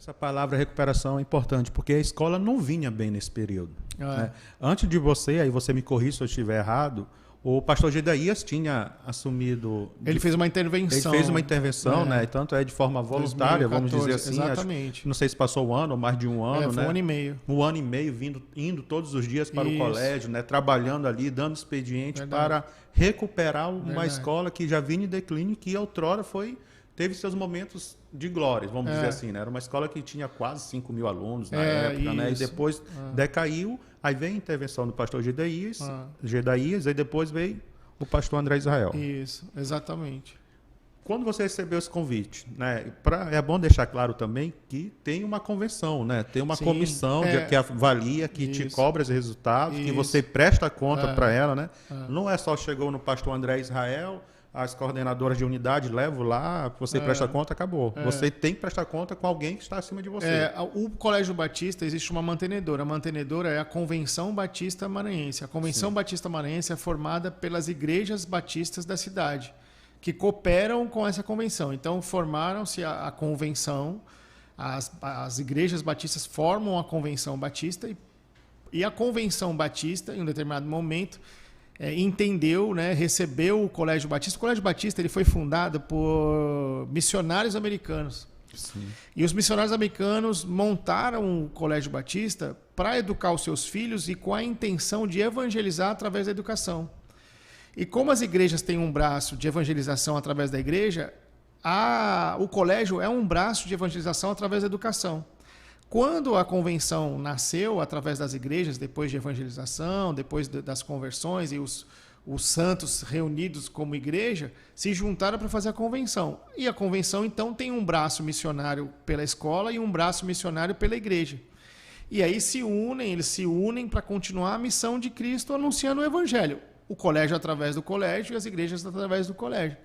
Essa palavra recuperação é importante, porque a escola não vinha bem nesse período. Né? Antes de você, aí você me corrija se eu estiver errado, o pastor Gedaías tinha assumido... Ele fez uma intervenção. Ele fez uma intervenção, né? Tanto é de forma voluntária, 2014, vamos dizer assim. Exatamente. Não sei se passou um ano ou mais de um ano, foi né? Um ano e meio. Um ano e meio, indo todos os dias para o colégio, né? Trabalhando ali, dando expediente para recuperar uma escola que já vinha em declínio, que outrora teve seus momentos de glória, vamos dizer assim, né? Era uma escola que tinha quase 5 mil alunos na época, né? E depois decaiu, aí veio a intervenção do pastor Gedaías, aí depois veio o pastor André Israel. Isso, exatamente. Quando você recebeu esse convite, né? É bom deixar claro também que tem uma convenção, né? Tem uma comissão que avalia, que te cobra os resultados, que você presta conta para ela, né? Não é só chegou no pastor André Israel, as coordenadoras de unidade levam lá, você presta conta, acabou. Você tem que prestar conta com alguém que está acima de você. O Colégio Batista, existe uma mantenedora. A mantenedora é a Convenção Batista Maranhense. A Convenção Batista Maranhense é formada pelas igrejas batistas da cidade, que cooperam com essa convenção. Então, formaram-se a convenção, as igrejas batistas formam a Convenção Batista e a Convenção Batista, em um determinado momento, entendeu, né, recebeu o Colégio Batista. O Colégio Batista ele foi fundado por missionários americanos. Sim. E os missionários americanos montaram o Colégio Batista para educar os seus filhos e com a intenção de evangelizar através da educação. E como as igrejas têm um braço de evangelização através da igreja, o colégio é um braço de evangelização através da educação. Quando a convenção nasceu, através das igrejas, depois de evangelização, depois das conversões e os santos reunidos como igreja, se juntaram para fazer a convenção. E a convenção, então, tem um braço missionário pela escola e um braço missionário pela igreja. E aí eles se unem para continuar a missão de Cristo anunciando o evangelho. O colégio através do colégio e as igrejas através do colégio.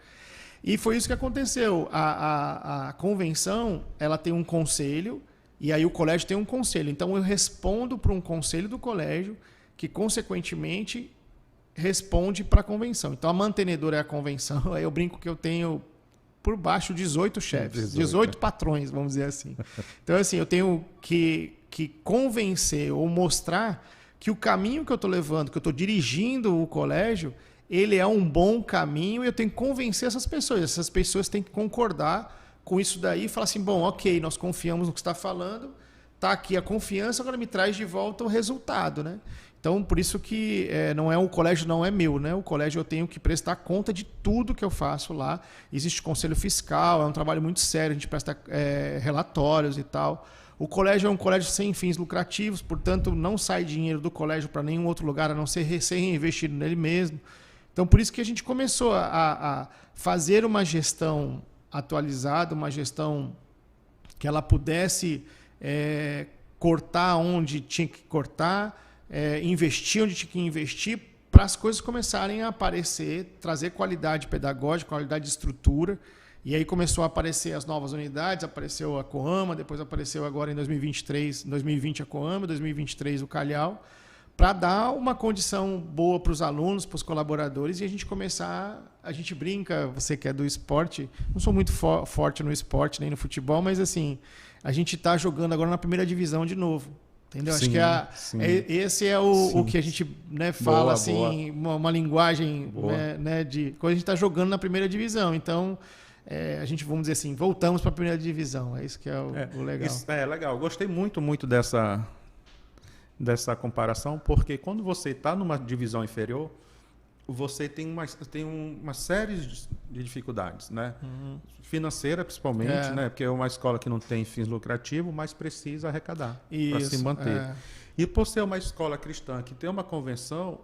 E foi isso que aconteceu. A convenção ela tem um conselho, e aí o colégio tem um conselho. Então eu respondo para um conselho do colégio, que consequentemente responde para a convenção. Então a mantenedora é a convenção. Aí eu brinco que eu tenho por baixo 18 chefes, 18 patrões, vamos dizer assim. Então assim, eu tenho que convencer ou mostrar que o caminho que eu estou levando, que eu estou dirigindo o colégio, ele é um bom caminho e eu tenho que convencer essas pessoas. Essas pessoas têm que concordar com isso daí e falar assim, bom, ok, nós confiamos no que você está falando, está aqui a confiança, agora me traz de volta o resultado, né? Então, por isso que o colégio não é meu, né? O colégio eu tenho que prestar conta de tudo que eu faço lá. Existe conselho fiscal, é um trabalho muito sério, a gente presta relatórios e tal. O colégio é um colégio sem fins lucrativos, portanto, não sai dinheiro do colégio para nenhum outro lugar, a não ser reinvestido nele mesmo. Então, por isso que a gente começou a fazer uma gestão atualizada, uma gestão que ela pudesse cortar onde tinha que cortar, investir onde tinha que investir, para as coisas começarem a aparecer, trazer qualidade pedagógica, qualidade de estrutura. E aí começou a aparecer as novas unidades, apareceu a Coama, depois apareceu agora em 2020 a Coama, 2023 o Calhau, para dar uma condição boa para os alunos, para os colaboradores, e a gente a gente brinca, você que é do esporte, não sou muito forte no esporte, nem no futebol, mas assim, a gente está jogando agora na primeira divisão de novo. Entendeu? Sim, acho que esse é o que a gente fala, boa, assim, uma linguagem de quando a gente está jogando na primeira divisão. Então, a gente, vamos dizer assim, voltamos para a primeira divisão. É isso que é o legal. Isso é legal. Gostei muito dessa comparação, porque quando você está numa divisão inferior, você tem uma série de dificuldades, né? Financeira, principalmente, né? Porque é uma escola que não tem fins lucrativos, mas precisa arrecadar para se manter. E por ser uma escola cristã que tem uma convenção,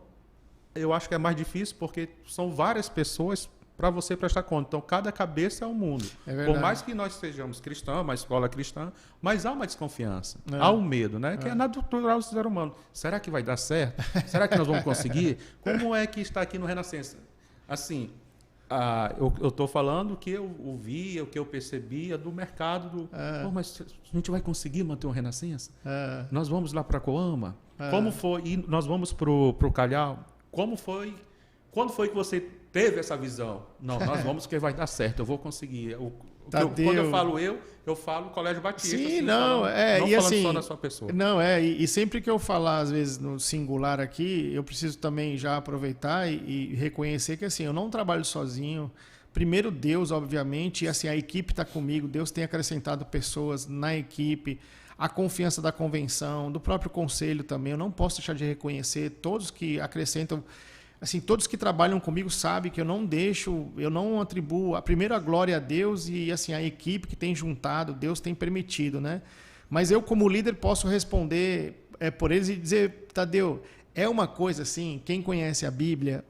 eu acho que é mais difícil, porque são várias pessoas para você prestar conta. Então, cada cabeça é um mundo. Por mais que nós sejamos cristãos, uma escola cristã, mas há uma desconfiança, há um medo, né? Que é natural do ser humano. Será que vai dar certo? Será que nós vamos conseguir? Como é que está aqui no Renascença? Assim, eu estou falando o que eu ouvia, o que eu percebia do mercado. Mas a gente vai conseguir manter um Renascença? Nós vamos lá para a Coama? Como foi? E nós vamos para o Calhau? Quando foi que você teve essa visão. Não, nós vamos porque vai dar certo, eu vou conseguir. Quando eu falo Colégio Batista. Sim, assim, não, não e falando assim, só da sua pessoa. Não, e sempre que eu falar, às vezes, no singular aqui, eu preciso também já aproveitar e reconhecer que, assim, eu não trabalho sozinho. Primeiro Deus, obviamente, e assim, a equipe está comigo, Deus tem acrescentado pessoas na equipe, a confiança da convenção, do próprio conselho também, eu não posso deixar de reconhecer todos que acrescentam, assim, todos que trabalham comigo sabem que eu não atribuo a primeira glória a Deus e assim, a equipe que tem juntado, Deus tem permitido, né? Mas eu, como líder, posso responder por eles e dizer, Tadeu, é uma coisa assim, quem conhece a Bíblia,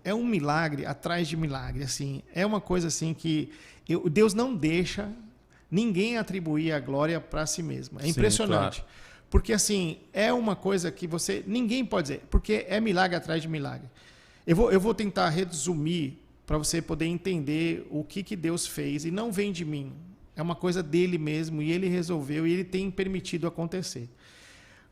é um milagre atrás de milagre, assim, é uma coisa assim que Deus não deixa ninguém atribuir a glória para si mesmo. É impressionante. Sim, claro. Porque assim, é uma coisa que ninguém pode dizer, porque é milagre atrás de milagre. Eu vou tentar resumir para você poder entender o que Deus fez e não vem de mim. É uma coisa dele mesmo e ele resolveu e ele tem permitido acontecer.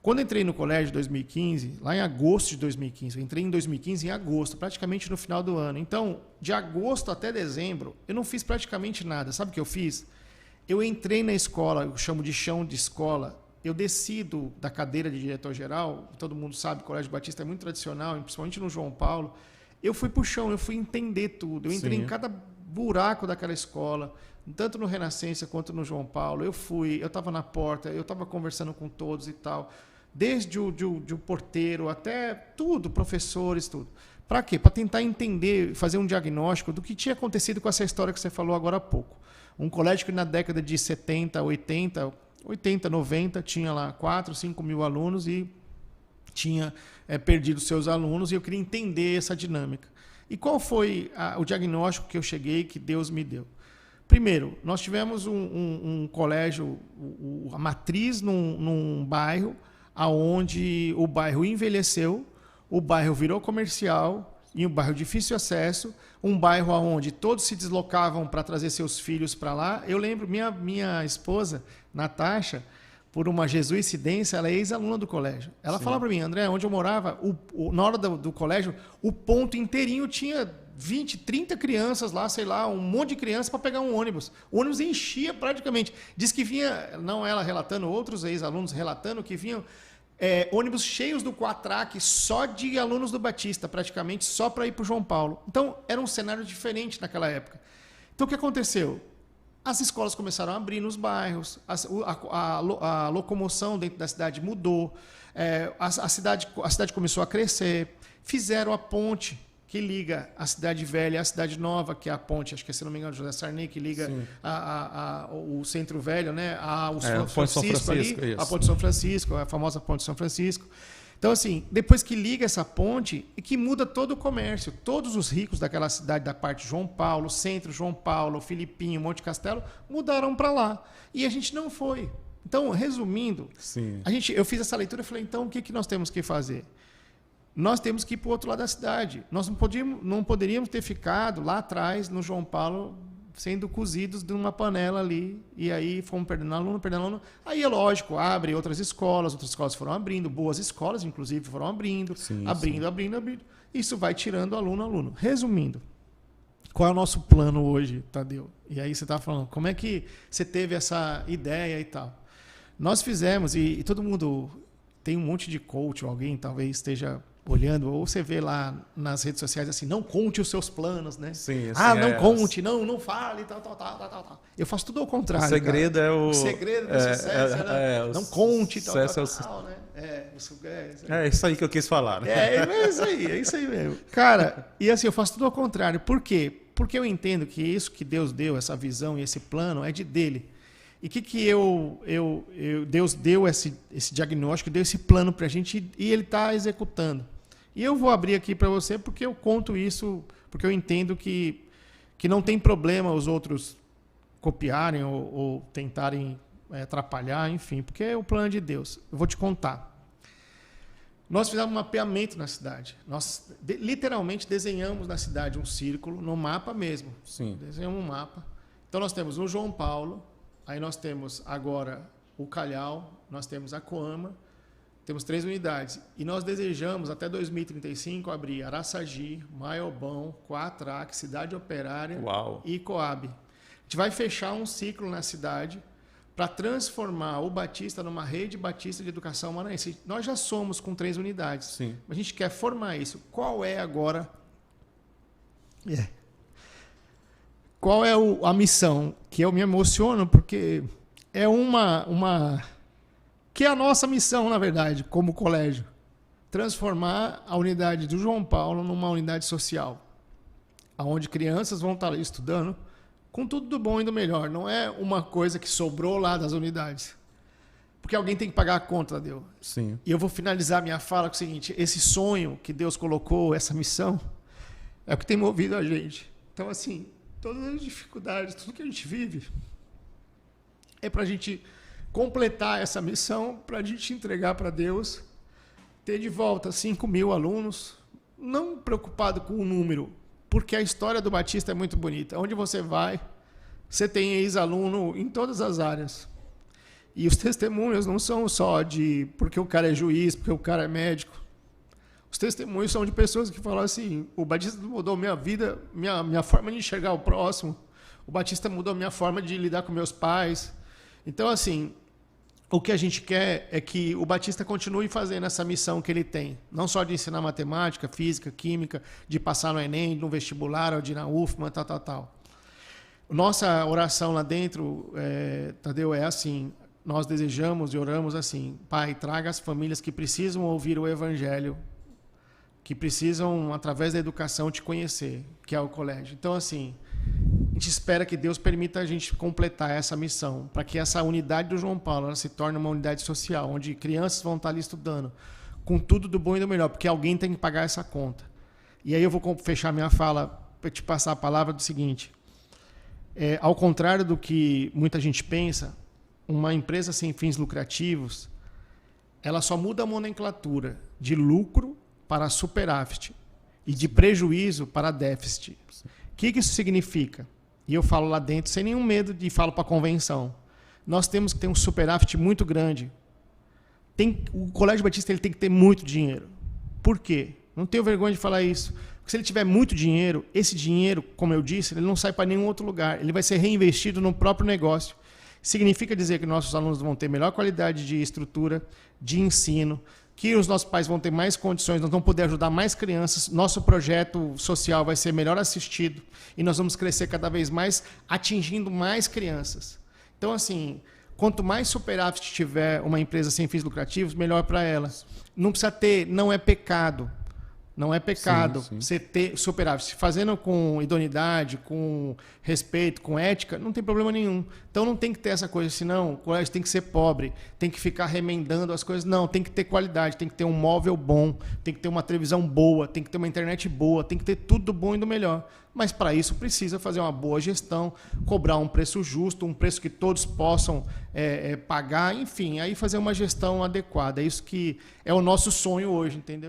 Quando eu entrei no colégio em 2015, lá em agosto de 2015, eu entrei em 2015 em agosto, praticamente no final do ano. Então, de agosto até dezembro, eu não fiz praticamente nada. Sabe o que eu fiz? Eu entrei na escola, eu chamo de chão de escola, eu desci da cadeira de diretor-geral, todo mundo sabe, o Colégio Batista é muito tradicional, principalmente no João Paulo. Eu fui para o chão, eu fui entender tudo. Eu entrei em cada buraco daquela escola, tanto no Renascença quanto no João Paulo. Eu estava na porta, eu estava conversando com todos e tal. Desde o porteiro até tudo, professores, tudo. Para quê? Para tentar entender, fazer um diagnóstico do que tinha acontecido com essa história que você falou agora há pouco. Um colégio que na década de 70, 80, 90, tinha lá 4, 5 mil alunos e tinha perdido seus alunos, e eu queria entender essa dinâmica. E qual foi o diagnóstico que eu cheguei, que Deus me deu? Primeiro, nós tivemos um colégio, a matriz num bairro, onde o bairro envelheceu, o bairro virou comercial, e um bairro de difícil acesso, um bairro onde todos se deslocavam para trazer seus filhos para lá. Eu lembro, minha esposa, Natasha, por uma jesuicidência, ela é ex-aluna do colégio. Ela falava para mim, André, onde eu morava, na hora do colégio, o ponto inteirinho tinha 20, 30 crianças lá, sei lá, um monte de crianças para pegar um ônibus. O ônibus enchia praticamente. Diz que vinha, não ela relatando, outros ex-alunos relatando que vinham ônibus cheios do Quatrac, só de alunos do Batista, praticamente, só para ir para o João Paulo. Então, era um cenário diferente naquela época. Então, o que aconteceu? As escolas começaram a abrir nos bairros, a locomoção dentro da cidade mudou, a cidade começou a crescer, fizeram a ponte que liga a cidade velha à cidade nova, que é a ponte, acho que se não me engano, José Sarney, que liga o centro velho, né, o Francisco ali, a Ponte São Francisco, a famosa Ponte São Francisco. Então, assim, depois que liga essa ponte, e que muda todo o comércio, todos os ricos daquela cidade, da parte de João Paulo, centro João Paulo, Filipinho, Monte Castelo, mudaram para lá. E a gente não foi. Então, resumindo, eu fiz essa leitura e falei, então, o que nós temos que fazer? Nós temos que ir para o outro lado da cidade. Nós não poderíamos ter ficado lá atrás, no João Paulo, sendo cozidos numa panela ali, e aí fomos perdendo aluno. Aí é lógico, abre outras escolas foram abrindo, boas escolas, inclusive, foram abrindo. Isso vai tirando aluno. Resumindo, qual é o nosso plano hoje, Tadeu? E aí você está falando, como é que você teve essa ideia e tal? Nós fizemos, e todo mundo tem um monte de coach, ou alguém talvez esteja olhando, ou você vê lá nas redes sociais assim, não conte os seus planos, né? Sim, assim, não conte, não fale, tal. Eu faço tudo ao contrário. O segredo cara. O segredo do sucesso, né? Não conte, tal, né? É isso aí que eu quis falar. Né? É isso aí mesmo. Cara, e assim, eu faço tudo ao contrário. Por quê? Porque eu entendo que isso que Deus deu, essa visão e esse plano, é de dele. E Deus deu esse diagnóstico, deu esse plano para a gente e ele está executando. E eu vou abrir aqui para você porque eu conto isso, porque eu entendo que não tem problema os outros copiarem ou tentarem atrapalhar, enfim, porque é o plano de Deus. Eu vou te contar. Nós fizemos um mapeamento na cidade. Nós literalmente desenhamos na cidade um círculo, no mapa mesmo. Sim. Desenhamos um mapa. Então nós temos o João Paulo, aí nós temos agora o Calhau, nós temos a Coama, Temos 3 unidades. E nós desejamos, até 2035, abrir Araçagi, Maiobão, Coatrac, Cidade Operária e Coab. A gente vai fechar um ciclo na cidade para transformar o Batista numa rede batista de educação maranhense. Nós já somos com 3 unidades. Sim. A gente quer formar isso. Qual é agora... Qual é a missão? Que eu me emociono porque é que é a nossa missão, na verdade, como colégio. Transformar a unidade do João Paulo numa unidade social, onde crianças vão estar estudando com tudo do bom e do melhor. Não é uma coisa que sobrou lá das unidades. Porque alguém tem que pagar a conta, Deus. Sim. E eu vou finalizar minha fala com o seguinte: esse sonho que Deus colocou, essa missão, é o que tem movido a gente. Então, assim, todas as dificuldades, tudo que a gente vive, é para a gente completar essa missão, para a gente entregar para Deus, ter de volta 5.000 alunos, não preocupado com o número, porque a história do Batista é muito bonita. Onde você vai, você tem ex-aluno em todas as áreas. E os testemunhos não são só de porque o cara é juiz, porque o cara é médico. Os testemunhos são de pessoas que falam assim: o Batista mudou minha vida, minha forma de enxergar o próximo. O Batista mudou minha forma de lidar com meus pais. Então, assim, o que a gente quer é que o Batista continue fazendo essa missão que ele tem. Não só de ensinar matemática, física, química, de passar no Enem, no vestibular, ou de ir na UFMA, tal. Nossa oração lá dentro, Tadeu, é assim: nós desejamos e oramos assim: Pai, traga as famílias que precisam ouvir o Evangelho, que precisam, através da educação, te conhecer, que é o colégio. Então, assim, a gente espera que Deus permita a gente completar essa missão, para que essa unidade do João Paulo ela se torne uma unidade social, onde crianças vão estar ali estudando, com tudo do bom e do melhor, porque alguém tem que pagar essa conta. E aí eu vou fechar minha fala, para te passar a palavra do seguinte: ao contrário do que muita gente pensa, uma empresa sem fins lucrativos, ela só muda a nomenclatura de lucro para superávit e de prejuízo para déficit. O que isso significa? E eu falo lá dentro sem nenhum medo de falar para a convenção. Nós temos que ter um superávit muito grande. O Colégio Batista ele tem que ter muito dinheiro. Por quê? Não tenho vergonha de falar isso. Porque se ele tiver muito dinheiro, esse dinheiro, como eu disse, ele não sai para nenhum outro lugar. Ele vai ser reinvestido no próprio negócio. Significa dizer que nossos alunos vão ter melhor qualidade de estrutura, de ensino, que os nossos pais vão ter mais condições, nós vamos poder ajudar mais crianças, nosso projeto social vai ser melhor assistido e nós vamos crescer cada vez mais, atingindo mais crianças. Então, assim, quanto mais superávit tiver uma empresa sem fins lucrativos, melhor para ela. Não precisa ter, não é pecado. Não é pecado você ter superávit. Fazendo com idoneidade, com respeito, com ética, não tem problema nenhum. Então não tem que ter essa coisa assim, não, o colégio tem que ser pobre, tem que ficar remendando as coisas. Não, tem que ter qualidade, tem que ter um móvel bom, tem que ter uma televisão boa, tem que ter uma internet boa, tem que ter tudo do bom e do melhor. Mas para isso precisa fazer uma boa gestão, cobrar um preço justo, um preço que todos possam pagar, enfim, aí fazer uma gestão adequada. É isso que é o nosso sonho hoje, entendeu?